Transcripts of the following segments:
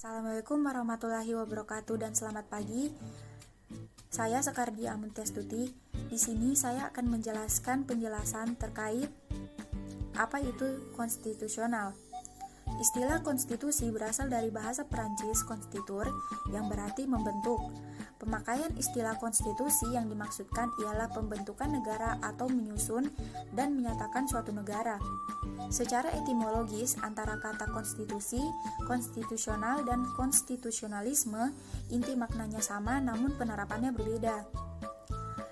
Assalamualaikum warahmatullahi wabarakatuh dan selamat pagi. Saya Sekardi Amuntiastuti. Di sini saya akan menjelaskan penjelasan terkait apa itu konstitusional. Istilah konstitusi berasal dari bahasa Perancis constituer yang berarti membentuk. Pemakaian istilah konstitusi yang dimaksudkan ialah pembentukan negara atau menyusun dan menyatakan suatu negara. Secara etimologis, antara kata konstitusi, konstitusional, dan konstitusionalisme, inti maknanya sama namun penerapannya berbeda.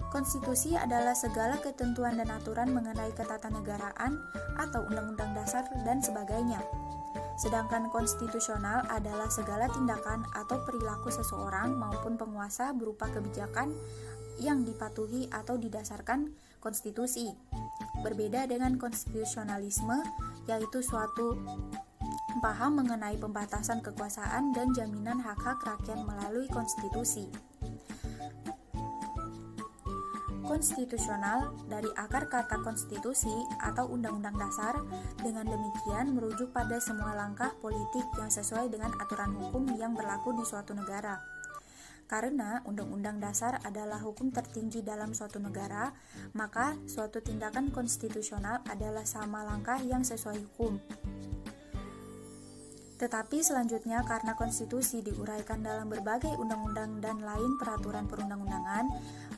Konstitusi adalah segala ketentuan dan aturan mengenai ketatanegaraan atau undang-undang dasar dan sebagainya. Sedangkan konstitusional adalah segala tindakan atau perilaku seseorang maupun penguasa berupa kebijakan yang dipatuhi atau didasarkan konstitusi. Berbeda dengan konstitusionalisme, yaitu suatu paham mengenai pembatasan kekuasaan dan jaminan hak-hak rakyat melalui konstitusi. Konstitusional dari akar kata konstitusi atau undang-undang dasar, dengan demikian merujuk pada semua langkah politik yang sesuai dengan aturan hukum yang berlaku di suatu negara. Karena undang-undang dasar adalah hukum tertinggi dalam suatu negara, maka suatu tindakan konstitusional adalah sama langkah yang sesuai hukum. Tetapi selanjutnya, karena konstitusi diuraikan dalam berbagai undang-undang dan lain peraturan perundang-undangan,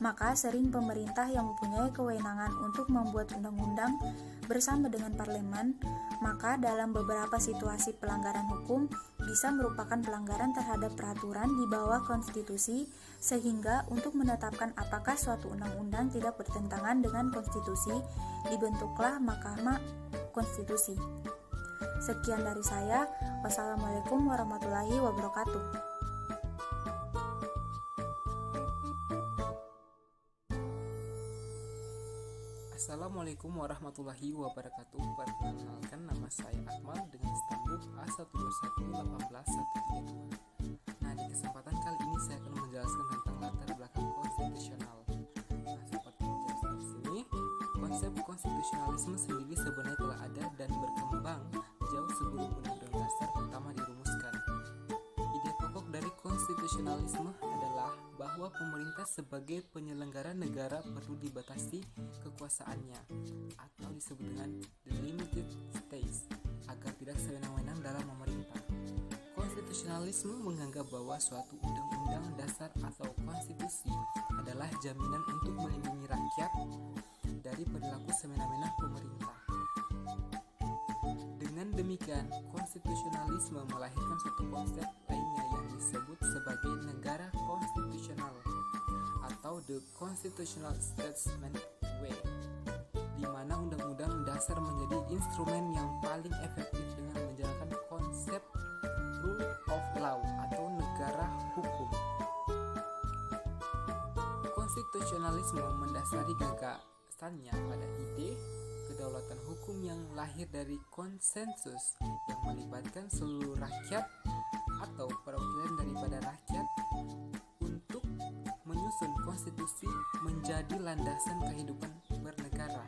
maka sering pemerintah yang mempunyai kewenangan untuk membuat undang-undang bersama dengan parlemen, maka dalam beberapa situasi pelanggaran hukum bisa merupakan pelanggaran terhadap peraturan di bawah konstitusi, sehingga untuk menetapkan apakah suatu undang-undang tidak bertentangan dengan konstitusi, dibentuklah Mahkamah Konstitusi. Sekian dari saya. Wassalamualaikum warahmatullahi wabarakatuh. Assalamualaikum warahmatullahi wabarakatuh. Perkenalkan, nama saya Akmal dengan stambuk A12118132. Nah, di kesempatan kali ini saya akan menjelaskan tentang latar belakang konstitusional. Nah, seperti dijelaskan di sini, konsep konstitusionalisme sendiri sebenarnya telah ada dan berkembang jauh sebelum Undang-Undang Dasar pertama dirumuskan. Ide pokok dari konstitusionalisme adalah bahwa pemerintah sebagai penyelenggara negara perlu dibatasi kekuasaannya, atau disebut dengan delimited states, agar tidak sewenang-wenang dalam memerintah. Konstitusionalisme menganggap bahwa suatu undang-undang dasar atau konstitusi adalah jaminan untuk melindungi rakyat dari perilaku semena-mena pemerintah. Dengan demikian, konstitusionalisme melahirkan suatu konsep lainnya yang disebut sebagai negara konstitusional atau the constitutional statesman way, di mana undang-undang dasar menjadi instrumen yang paling efektif dengan menjalankan konsep rule of law atau negara hukum. Konstitusionalisme mendasari gagasannya pada ide kedaulatan hukum yang lahir dari konsensus yang melibatkan seluruh rakyat atau perwakilan daripada rakyat untuk menyusun konstitusi menjadi landasan kehidupan bernegara.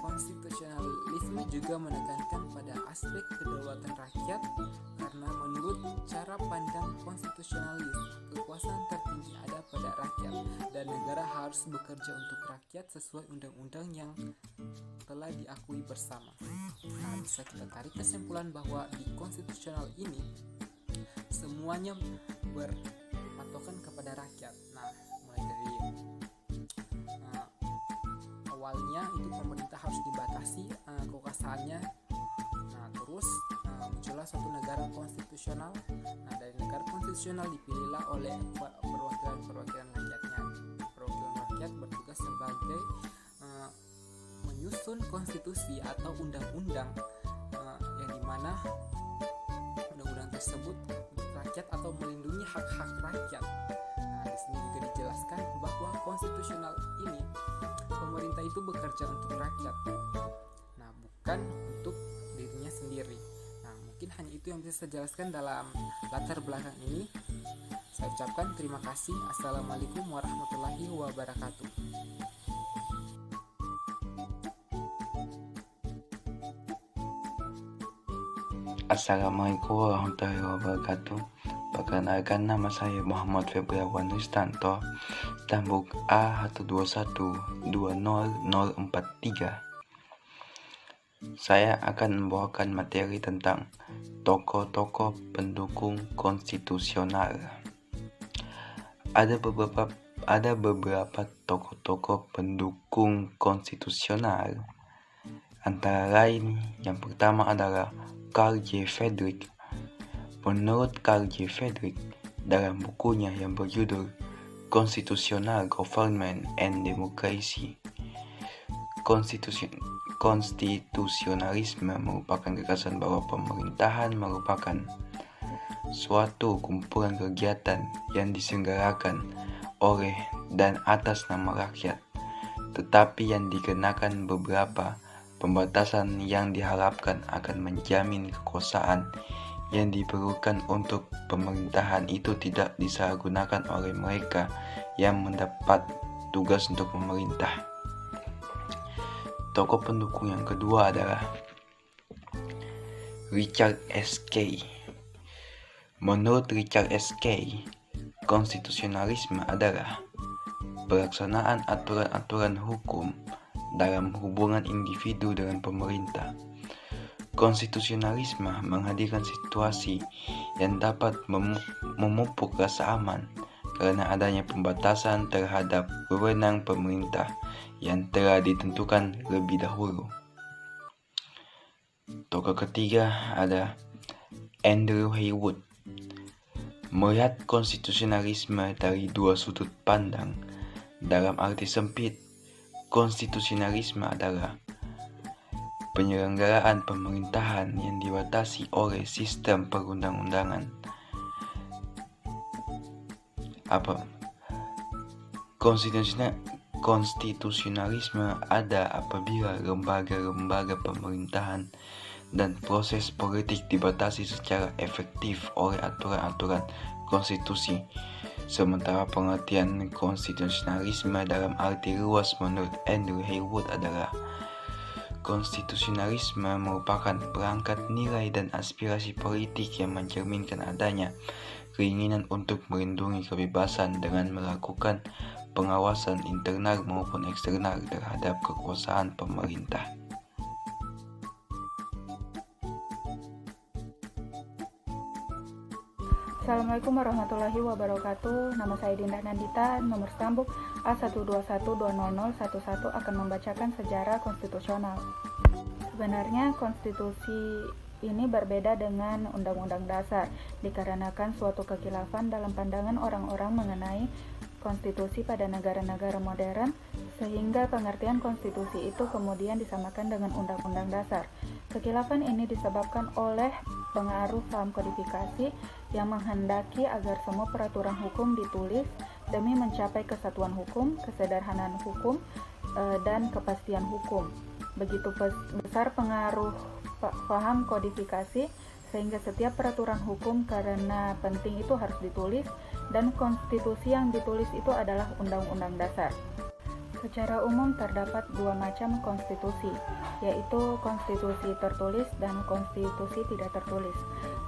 Konstitusionalisme juga menekankan pada aspek kedaulatan rakyat karena menurut cara pandang konstitusionalis, kekuasaan tertinggi ada pada rakyat dan negara harus bekerja untuk rakyat sesuai undang-undang yang telah diakui bersama. Nah, bisa kita tarik kesimpulan bahwa di konstitusional ini semuanya berpatokan kepada rakyat. Nah, mulai dari awalnya itu pemerintah harus dibatasi kekuasaannya. Nah, terus muncullah suatu negara konstitusional. Nah, dari negara konstitusional dipilihlah oleh perwakilan rakyatnya. Perwakilan rakyat bertugas sebagai menyusun konstitusi atau undang-undang yang dimana undang-undang tersebut untuk rakyat atau melindungi hak-hak rakyat. Nah, di sini juga dijelaskan bahwa konstitusional ini pemerintah itu bekerja untuk rakyat. Nah, bukan untuk dirinya sendiri. Nah, mungkin hanya itu yang bisa saya jelaskan dalam latar belakang ini. Saya ucapkan terima kasih. Assalamualaikum warahmatullahi wabarakatuh. Assalamualaikum warahmatullahi wabarakatuh. Perkenalkan, nama saya Muhammad Febriawan Ristanto, Tambuk A121200043. Saya akan membawakan materi tentang tokoh-tokoh pendukung konstitusional. Ada beberapa tokoh-tokoh pendukung konstitusional. Antara lain, yang pertama adalah Carl J. Friedrich. Menurut Carl J. Friedrich, dalam bukunya yang berjudul Constitutional Government and Democracy, konstitusionalisme merupakan gagasan bahwa pemerintahan merupakan suatu kumpulan kegiatan yang diselenggarakan oleh dan atas nama rakyat, tetapi yang dikenakan beberapa pembatasan yang diharapkan akan menjamin kekuasaan yang diperlukan untuk pemerintahan itu tidak disalahgunakan oleh mereka yang mendapat tugas untuk memerintah. Tokoh pendukung yang kedua adalah Richard S. Key. Menurut Richard S. Key, konstitusionalisme adalah pelaksanaan aturan-aturan hukum dalam hubungan individu dengan pemerintah. Konstitusionalisme menghadirkan situasi yang dapat memupuk rasa aman karena adanya pembatasan terhadap wewenang pemerintah yang telah ditentukan lebih dahulu. Tokoh ketiga ada Andrew Haywood. Melihat konstitusionalisme dari dua sudut pandang, dalam arti sempit, konstitusionalisme adalah penyelenggaraan pemerintahan yang dibatasi oleh sistem perundang-undangan. Konstitusionalisme ada apabila lembaga-lembaga pemerintahan dan proses politik dibatasi secara efektif oleh aturan-aturan konstitusi. Sementara pengertian konstitusionalisme dalam arti luas menurut Andrew Haywood adalah konstitusionalisme merupakan perangkat nilai dan aspirasi politik yang mencerminkan adanya keinginan untuk melindungi kebebasan dengan melakukan pengawasan internal maupun eksternal terhadap kekuasaan pemerintah. Assalamualaikum warahmatullahi wabarakatuh. Nama saya Dinda Nandita, nomor stambuk A121200011 akan membacakan sejarah konstitusional. Sebenarnya konstitusi ini berbeda dengan undang-undang dasar dikarenakan suatu kekhilafan dalam pandangan orang-orang mengenai konstitusi pada negara-negara modern, sehingga pengertian konstitusi itu kemudian disamakan dengan undang-undang dasar. Kekhilafan ini disebabkan oleh pengaruh paham kodifikasi yang menghendaki agar semua peraturan hukum ditulis demi mencapai kesatuan hukum, kesederhanaan hukum, dan kepastian hukum. Begitu besar pengaruh paham kodifikasi sehingga setiap peraturan hukum karena penting itu harus ditulis, dan konstitusi yang ditulis itu adalah undang-undang dasar. Secara umum terdapat dua macam konstitusi, yaitu konstitusi tertulis dan konstitusi tidak tertulis.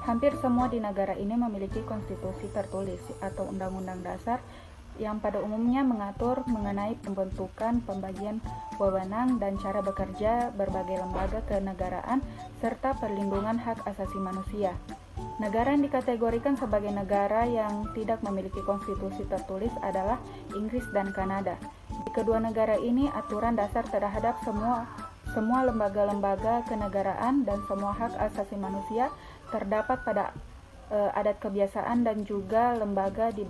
Hampir semua di negara ini memiliki konstitusi tertulis atau undang-undang dasar yang pada umumnya mengatur mengenai pembentukan, pembagian wewenang, dan cara bekerja berbagai lembaga kenegaraan serta perlindungan hak asasi manusia. Negara yang dikategorikan sebagai negara yang tidak memiliki konstitusi tertulis adalah Inggris dan Kanada. Di kedua negara ini, aturan dasar terhadap semua lembaga-lembaga kenegaraan dan semua hak asasi manusia terdapat pada adat kebiasaan dan juga lembaga di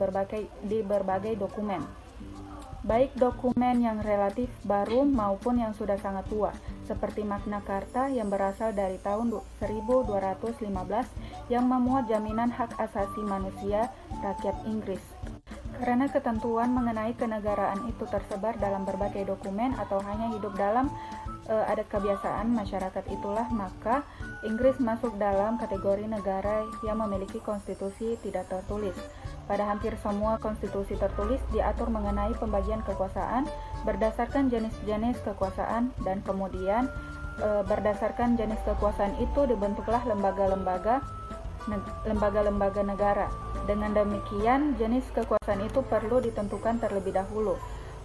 berbagai dokumen. Baik dokumen yang relatif baru maupun yang sudah sangat tua, seperti Magna Carta yang berasal dari tahun 1215 yang memuat jaminan hak asasi manusia rakyat Inggris. Karena ketentuan mengenai kenegaraan itu tersebar dalam berbagai dokumen atau hanya hidup dalam adat kebiasaan masyarakat itulah, maka Inggris masuk dalam kategori negara yang memiliki konstitusi tidak tertulis. Pada hampir semua konstitusi tertulis diatur mengenai pembagian kekuasaan berdasarkan jenis-jenis kekuasaan, dan kemudian berdasarkan jenis kekuasaan itu dibentuklah lembaga-lembaga lembaga-lembaga negara. Dengan demikian, jenis kekuasaan itu perlu ditentukan terlebih dahulu.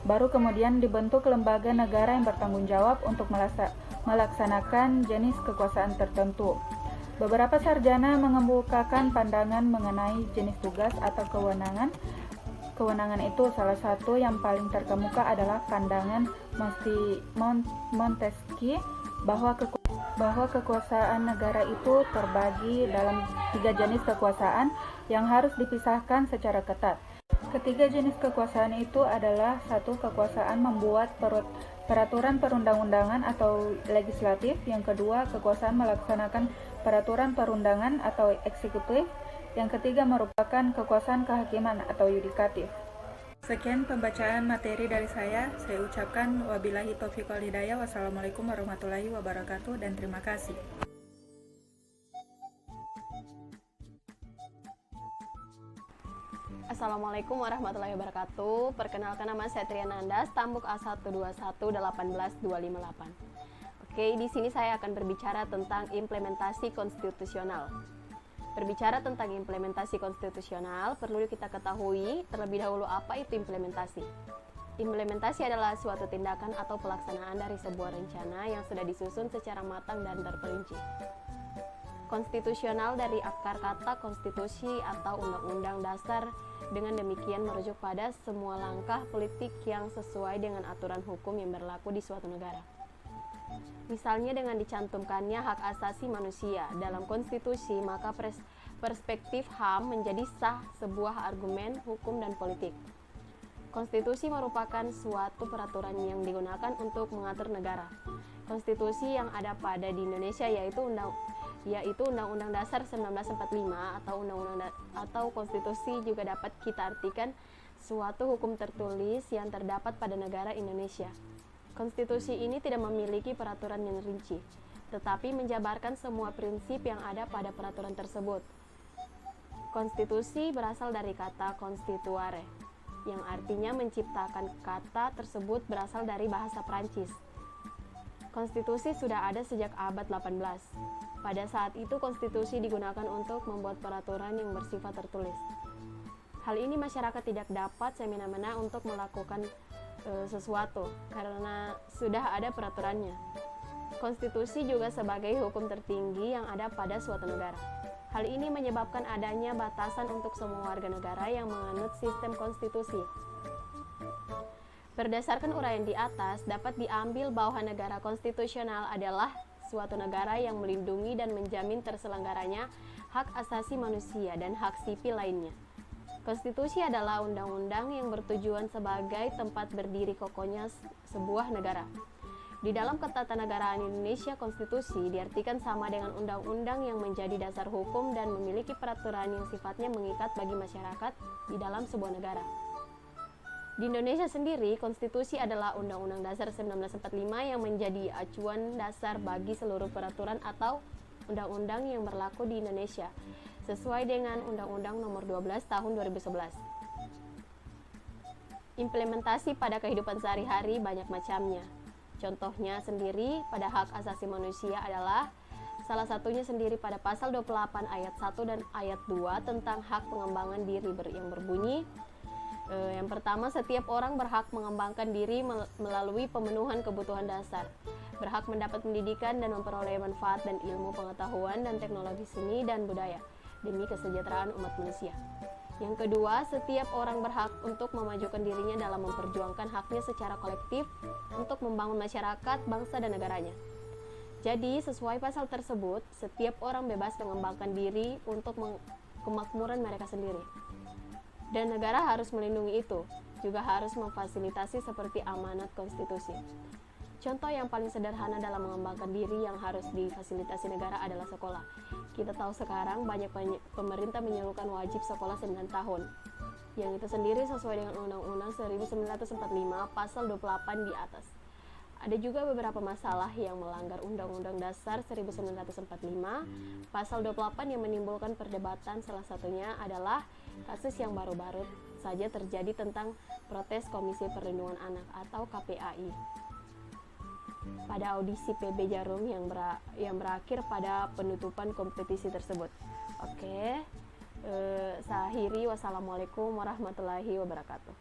Baru kemudian dibentuk lembaga negara yang bertanggung jawab untuk melaksanakan jenis kekuasaan tertentu. Beberapa sarjana mengemukakan pandangan mengenai jenis tugas atau kewenangan. Kewenangan itu salah satu yang paling terkemuka adalah pandangan Montesquieu bahwa kekuasaan negara itu terbagi dalam 3 jenis kekuasaan yang harus dipisahkan secara ketat. Ketiga jenis kekuasaan itu adalah: 1. Kekuasaan membuat peraturan perundang-undangan atau legislatif. Yang kedua, kekuasaan melaksanakan peraturan perundangan atau eksekutif. Yang ketiga merupakan kekuasaan kehakiman atau yudikatif. Sekian pembacaan materi dari saya ucapkan wabillahi taufiq wal hidayah. Wassalamualaikum warahmatullahi wabarakatuh dan terima kasih. Assalamualaikum warahmatullahi wabarakatuh. Perkenalkan, nama saya Triananda, stambuk A121818258. Oke, di sini saya akan berbicara tentang implementasi konstitusional. Berbicara tentang implementasi konstitusional, perlu kita ketahui terlebih dahulu apa itu implementasi. Implementasi adalah suatu tindakan atau pelaksanaan dari sebuah rencana yang sudah disusun secara matang dan terperinci. Konstitusional dari akar kata konstitusi atau undang-undang dasar, dengan demikian merujuk pada semua langkah politik yang sesuai dengan aturan hukum yang berlaku di suatu negara. Misalnya dengan dicantumkannya hak asasi manusia dalam konstitusi, maka perspektif HAM menjadi sah sebuah argumen hukum dan politik. Konstitusi merupakan suatu peraturan yang digunakan untuk mengatur negara. Konstitusi yang ada pada di Indonesia yaitu Undang-Undang Dasar 1945 atau konstitusi juga dapat kita artikan suatu hukum tertulis yang terdapat pada negara Indonesia. Konstitusi ini tidak memiliki peraturan yang rinci, tetapi menjabarkan semua prinsip yang ada pada peraturan tersebut. Konstitusi berasal dari kata constituere, yang artinya menciptakan. Kata tersebut berasal dari bahasa Prancis. Konstitusi sudah ada sejak abad 18. Pada saat itu konstitusi digunakan untuk membuat peraturan yang bersifat tertulis. Hal ini masyarakat tidak dapat semena-mena untuk melakukan sesuatu karena sudah ada peraturannya. Konstitusi juga sebagai hukum tertinggi yang ada pada suatu negara. Hal ini menyebabkan adanya batasan untuk semua warga negara yang menganut sistem konstitusi. Berdasarkan uraian di atas, dapat diambil bahwa negara konstitusional adalah suatu negara yang melindungi dan menjamin terselenggaranya hak asasi manusia dan hak sipil lainnya. Konstitusi adalah undang-undang yang bertujuan sebagai tempat berdiri kokohnya sebuah negara. Di dalam ketatanegaraan Indonesia, konstitusi diartikan sama dengan undang-undang yang menjadi dasar hukum dan memiliki peraturan yang sifatnya mengikat bagi masyarakat di dalam sebuah negara. Di Indonesia sendiri, konstitusi adalah Undang-Undang Dasar 1945 yang menjadi acuan dasar bagi seluruh peraturan atau undang-undang yang berlaku di Indonesia, sesuai dengan Undang-Undang Nomor 12 Tahun 2011. Implementasi pada kehidupan sehari-hari banyak macamnya. Contohnya sendiri pada hak asasi manusia adalah salah satunya sendiri pada pasal 28 ayat 1 dan ayat 2 tentang hak pengembangan diri yang berbunyi, yang pertama, setiap orang berhak mengembangkan diri melalui pemenuhan kebutuhan dasar, berhak mendapat pendidikan dan memperoleh manfaat dan ilmu pengetahuan dan teknologi seni dan budaya demi kesejahteraan umat manusia. Yang kedua, setiap orang berhak untuk memajukan dirinya dalam memperjuangkan haknya secara kolektif untuk membangun masyarakat, bangsa, dan negaranya. Jadi, sesuai pasal tersebut, setiap orang bebas mengembangkan diri untuk kemakmuran mereka sendiri. Dan negara harus melindungi itu, juga harus memfasilitasi seperti amanat konstitusi. Contoh yang paling sederhana dalam mengembangkan diri yang harus difasilitasi negara adalah sekolah. Kita tahu sekarang banyak pemerintah menyerukan wajib sekolah 9 tahun. Yang itu sendiri sesuai dengan Undang-Undang 1945 pasal 28 di atas. Ada juga beberapa masalah yang melanggar Undang-Undang Dasar 1945 pasal 28 yang menimbulkan perdebatan, salah satunya adalah kasus yang baru-baru saja terjadi tentang protes Komisi Perlindungan Anak atau KPAI pada audisi PB Jarum yang berakhir pada penutupan kompetisi tersebut. Oke. Saya akhiri, wassalamualaikum warahmatullahi wabarakatuh.